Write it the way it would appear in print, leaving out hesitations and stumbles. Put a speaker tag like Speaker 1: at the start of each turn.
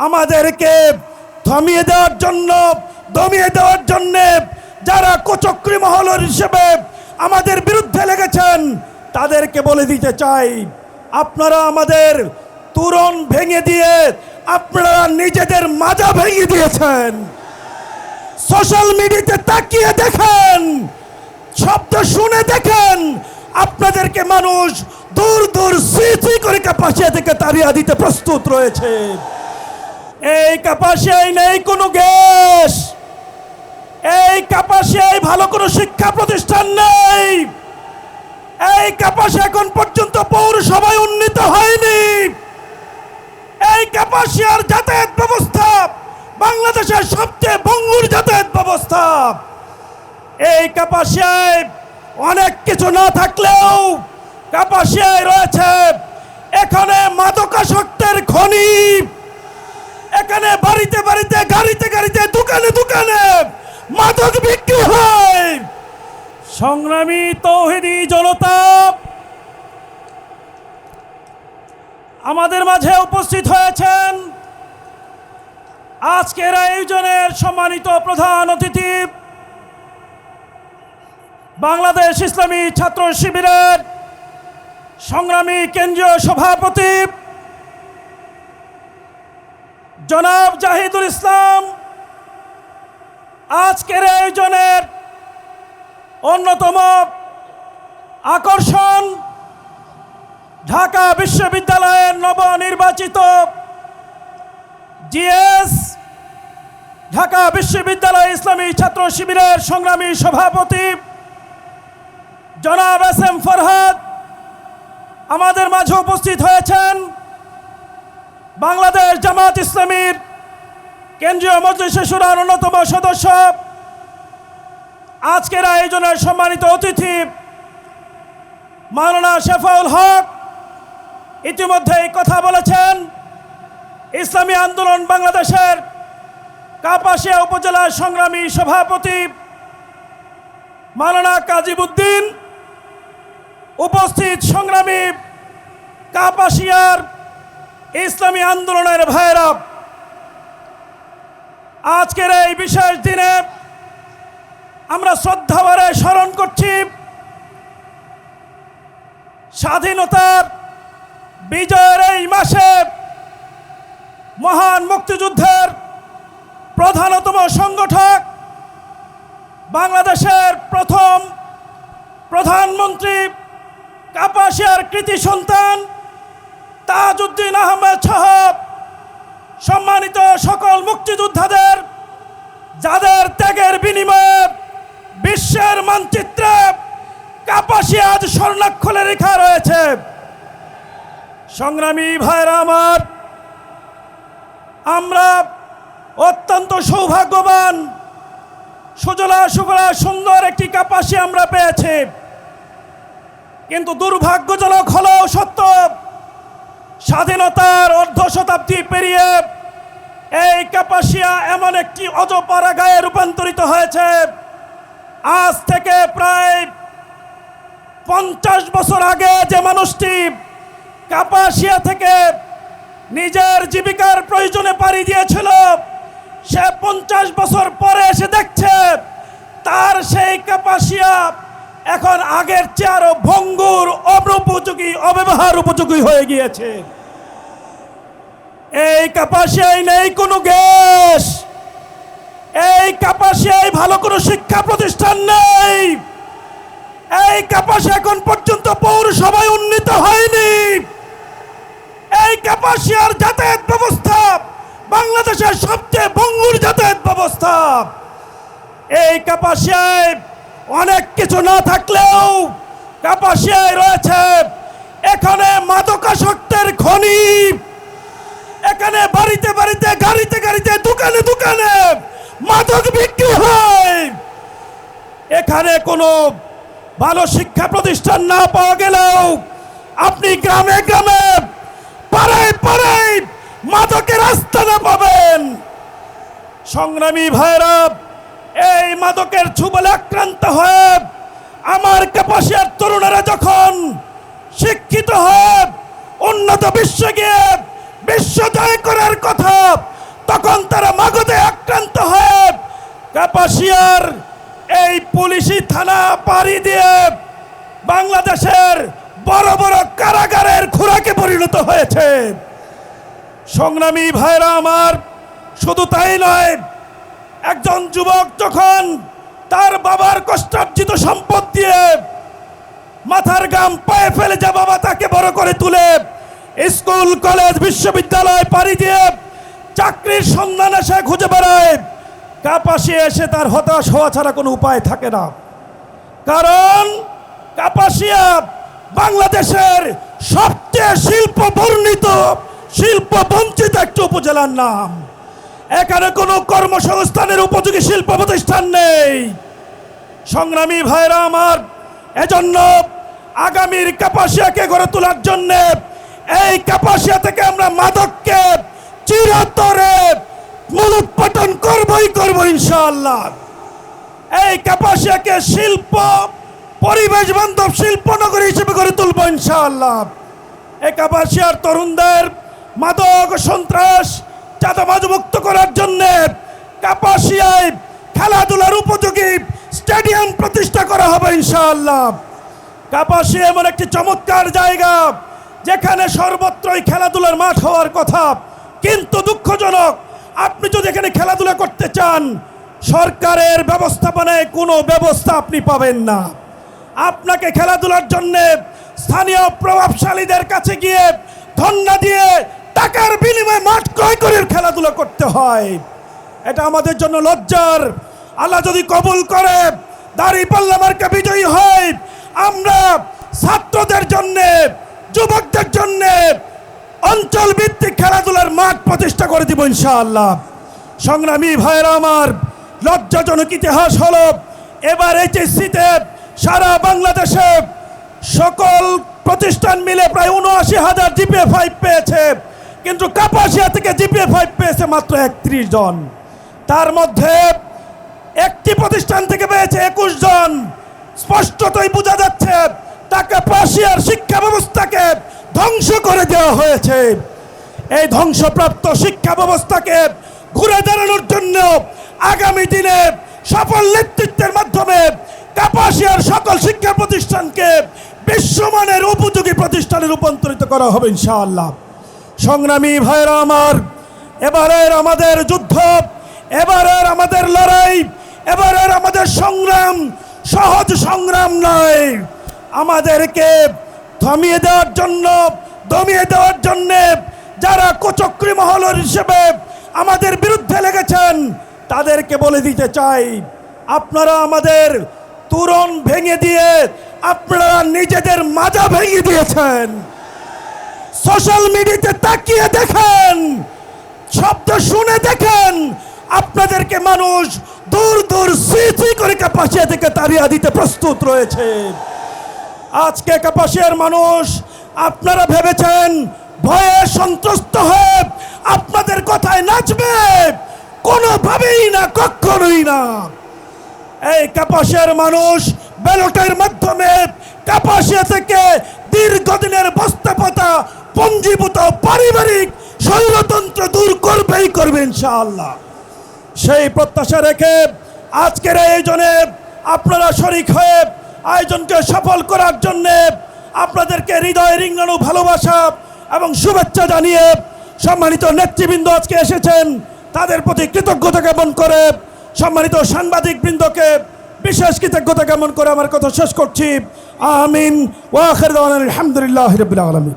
Speaker 1: আমাদেরকে দমিয়ে দেওয়ার জন্য যারা কুচক্রী মহলের হিসেবে আমাদের বিরুদ্ধে লেগেছেন তাদেরকে বলে দিতে চাই, আপনারা আমাদের তুরন ভেঙে দিয়ে আপনারা নিজেদের মাজা ভেঙে দিয়েছেন। সোশ্যাল মিডিয়াতে তাকিয়ে দেখেন, শব্দ শুনে দেখেন, আপনাদেরকে মানুষ দূর দূর সুই করে কাপাসিয়া থেকে তাড়িয়ে দিতে প্রস্তুত রয়েছে। এই কাপাসিয়ায় নেই কোনো গ্যাস, এই কাপাসিয়ায় ভালো কোনো শিক্ষা প্রতিষ্ঠান নেই, এই কাপাসিয়া এখন পর্যন্ত পৌরসভায় উন্নীত হয়নি। এই কাপাসিয়ার যাতায়াত ব্যবস্থা বাংলাদেশের সবচেয়ে ভঙ্গুর যাতায়াত ব্যবস্থা। এই কাপাসিয়ায় অনেক কিছু না থাকলেও কাপাসিয়ায় রয়েছে এখানে মাদকাসক্তের খনি, এখানে বাড়িতে বাড়িতে গাড়িতে গাড়িতে দোকানে দোকানে মাদক বিক্রি হয়। সংগ্রামী তৌহিদি জনতা, আমাদের মাঝে উপস্থিত হয়েছেন আজকের আয়োজনের সম্মানিত প্রধান অতিথি, বাংলাদেশ ইসলামী ছাত্র শিবিরের সংগ্রামী কেন্দ্রীয় সভাপতি জনাব জাহিদুল ইসলাম, আজকের আয়োজনের অন্যতম আকর্ষণ ঢাকা বিশ্ববিদ্যালয়ের নবনির্বাচিত জিএস, ঢাকা বিশ্ববিদ্যালয় ইসলামী ছাত্র শিবিরের সংগ্রামী সভাপতি জনাব এস এম ফরহাদ আমাদের মাঝে উপস্থিত হয়েছেন। বাংলাদেশ জামাত ইসলামীর কেন্দ্রীয় মজলিসে শুরার অন্যতম সদস্য, আজকের আয়োজনের সম্মানিত অতিথি মাওলানা শেফাউল হক ইতিমধ্যেই কথা বলেছেন। ইসলামী আন্দোলন বাংলাদেশের কাপাসিয়া উপজেলার সংগ্রামী সভাপতি মাওলানা কাজিবউদ্দিন, উপস্থিত সংগ্রামী কাপাসিয়ার ইসলামী আন্দোলনের ভাইরা, আজকের এই বিশেষ দিনে আমরা শ্রদ্ধাভরে স্মরণ করছি স্বাধীনতার বিজয়ের এই মাসে মহান মুক্তিযুদ্ধের প্রধানতম সংগঠক, বাংলাদেশের প্রথম প্রধানমন্ত্রী, কাপাসিয়ার কৃতি সন্তান তাজউদ্দিন আহমেদ সহ সম্মানিত সকল মুক্তিযোদ্ধাদের, যাদের ত্যাগের বিনিময়ে বিশ্বের মানচিত্রে কাপাসিয়া আজ স্বর্ণাক্ষরে লেখা রয়েছে। সংগ্রামী ভাইরা আমার, আমরা অত্যন্ত সৌভাগ্যবান, সুজলা সুফলা সুন্দর একটি কাপাসিয়া আমরা পেয়েছি, কিন্তু দুর্ভাগ্যজনক হলেও সত্য, স্বাধীনতার অর্ধ শতাব্দী পেরিয়ে এই কাপাসিয়া এমন একটি অজপাড়াগায়ে রূপান্তরিত হয়েছে। আজ থেকে প্রায় 50 বছর আগে যে মানুষটি কাপাসিয়া থেকে নিজের জীবিকার প্রয়োজনে পাড়ি দিয়েছিল, সে 50 বছর পরে এসে দেখছে তার সেই কাপাসিয়া এখন আগের চেয়ে আরো ভঙ্গুর, অনুপযোগী, অব্যবহার উপযোগী হয়ে গিয়েছে। এই কাপাসিয়ায় নেই কোনো গ্যাস, এই কাপাসিয়ায় ভালো কোনো শিক্ষা প্রতিষ্ঠান নেই, এই কাপাসিয়া এখন পর্যন্ত পৌরসভায় উন্নীত হয়নি। এই কাপাসিয়ার যাতায়াত ব্যবস্থা বাংলাদেশের সবচেয়ে ভঙ্গুর যাতায়াত ব্যবস্থা। এই কাপাসিয়ায় অনেক কিছু না থাকলেও কাপাসিয়ায় রয়েছে এখানে মাদকাসক্তের খনি, এখানে বাড়িতে বাড়িতে গাড়িতে গাড়িতে দোকানে দোকানে মাদক বিক্রি হয়। এখানে কোনো ভালো শিক্ষা প্রতিষ্ঠান না পাওয়া গেলেও আপনি গ্রামে গ্রামে পাড়ায় পাড়ায় মাদকের আস্তানা পাবেন। সংগ্রামী ভাইরা, এই মাদকের ছোবলে আক্রান্ত হয়ে আমার কাপাসিয়ার তরুণেরা যখন শিক্ষিত হয়ে উন্নত বিশ্বে গিয়ে বিশ্ব জয় করার কথা কাপাসিয়ার এই পুলিশি থানা পাড়ি দিয়ে বাংলাদেশের বড় বড় কারাগারের খোরাকে পরিণত হয়েছে। সংগ্রামী ভাইরা আমার, শুধু তাই নয়, একজন যুবক যখন তার বাবার কষ্টার্জিত সম্পদ দিয়ে মাথার গাম পায়ে ফেলে, যে বাবা তাকে বড় করে তুলে স্কুল কলেজ বিশ্ববিদ্যালয় পাড়ি দিয়ে চাকরির সন্ধানে সে খুঁজে বেড়ায়, কাপাসিয়া এসে তার হতাশ হওয়া ছাড়া কোনো উপায় থাকে না। কারণ কাপাসিয়া বাংলাদেশের সবচেয়ে শিল্প বর্ণিত, শিল্প বঞ্চিত একটি উপজেলার নাম। এখানে কোনো কর্মসংস্থানের উপযোগী শিল্প প্রতিষ্ঠান নেই। সংগ্রামী ভাইরা আমার, এজন্য আগামীর কাপাসিয়াকে গড়ে তোলার জন্য এই কাপাসিয়া থেকে আমরা মাদককে চিরতরে মূলোৎপাটন করবই করব ইনশাআল্লাহ। এই কাপাসিয়াকে শিল্প পরিবেশ বান্ধব শিল্প নগরী হিসেবে গড়ে তুলব ইনশাআল্লাহ। এই কাপাসিয়ার তরুণদের মাদক সন্ত্রাস চাঁদাবাজ মুক্ত করার জন্য কাপাসিয়ায় খেলাধুলার উপযোগী স্টেডিয়াম প্রতিষ্ঠা করা হবে ইনশাআল্লাহ। কাপাসিয়া এমন একটি চমৎকার জায়গা যেখানে সর্বত্রই খেলাধুলার মাঠ হওয়ার কথা, কিন্তু দুঃখজনক, আপনি যদি এখানে খেলাধুলা করতে চান, সরকারের ব্যবস্থাপনায় কোনো ব্যবস্থা আপনি পাবেন না। আপনাকে খেলাধুলার জন্য স্থানীয় প্রভাবশালীদের কাছে গিয়ে ধন্না দিয়ে টাকার বিনিময়ে মাঠ ক্রয় করে খেলাধুলা করতে হয়। এটা আমাদের জন্য লজ্জার। আল্লাহ যদি কবুল করে দাঁড়িপাল্লা মার্কা বিজয়ী হয়, আমরা ছাত্রদের জন্য, যুবকদের জন্য অঞ্চল ভিত্তিক খেলাধুলার মাঠ প্রতিষ্ঠা করে দিব ইনশাআল্লাহ। সংগ্রামী ভাইরা আমার, লজ্জাজনক ইতিহাস হলো এবার এইচএসসিতে সারা বাংলাদেশে সকল প্রতিষ্ঠান মিলে প্রায় ৭৯,০০০ জিপিএ 5 পেয়েছে, কিন্তু কাপাসিয়া থেকে জিপিএ 5 পেয়েছে মাত্র ৩১ জন। তার মধ্যে একটি প্রতিষ্ঠান থেকে পেয়েছে ২১ জন। স্পষ্টতই বোঝা যাচ্ছে তা কাপাসিয়ার শিক্ষা ব্যবস্থাকে ধ্বংস করে দেওয়া হয়েছে। এই ধ্বংসপ্রাপ্ত শিক্ষা ব্যবস্থাকে ঘুরে দাঁড়ানোর জন্য আগামী দিনে সফল নেতৃত্বের মাধ্যমে কাপাসিয়ার সকল শিক্ষা প্রতিষ্ঠানকে বিশ্বমানের উপযোগী প্রতিষ্ঠানে রূপান্তরিত করা হবে ইনশাআল্লাহ। সংগ্রামী ভাইরা আমার, এবারের আমাদের যুদ্ধ, এবারের আমাদের লড়াই, এবারের আমাদের সংগ্রাম সহজ সংগ্রাম নয়। আমাদেরকে দমিয়ে দেওয়ার জন্য যারা কুচক্রী মহল হিসেবে আমাদের বিরুদ্ধে লেগেছেন, তাদেরকে বলে দিতে চাই, আপনারা আমাদের তোরণ ভেঙে দিয়ে আপনারা নিজেদের মাজা ভেঙে দিয়েছেন। সোশ্যাল মিডিয়াতে তাকিয়ে দেখেন, শব্দ শুনে দেখেন, আপনাদেরকে মানুষ দূর দূর সিসি করে কাপাসিয়া থেকে তাড়িয়ে দিতে প্রস্তুত রয়েছে। আজকে কাপাসিয়ার মানুষ, আপনারা ভেবেছেন ভয়ে সন্ত্রস্ত হয়ে আপনাদের কথায় নাচবে, কোনোভাবেই না, কখনোই না। এই কাপাসিয়ার মানুষ ব্যালটের মাধ্যমে কাপাসিয়া থেকে দীর্ঘদিনের বস্তাপতা পঞ্জীভূত পারিবারিক স্বৈরতন্ত্র দূর করবেই করবে ইনশাআল্লাহ। সেই প্রত্যাশা রেখে আজকের এই আয়োজনে আপনারা শরীক হয়ে আয়োজনকে সফল করার জন্য আপনাদেরকে হৃদয় রিঙ্গানো ভালোবাসা এবং শুভেচ্ছা জানিয়ে সম্মানিত নেতৃবৃন্দ আজকে এসেছেন, তাদের প্রতি কৃতজ্ঞতা জ্ঞাপন করে, সম্মানিত সাংবাদিক বৃন্দকে বিশেষ কৃতজ্ঞতা জ্ঞাপন করে আমার কথা শেষ করছি। আমিন ওয়া আখির দাওয়ানা আলহামদুলিল্লাহি রাব্বিল আলামিন।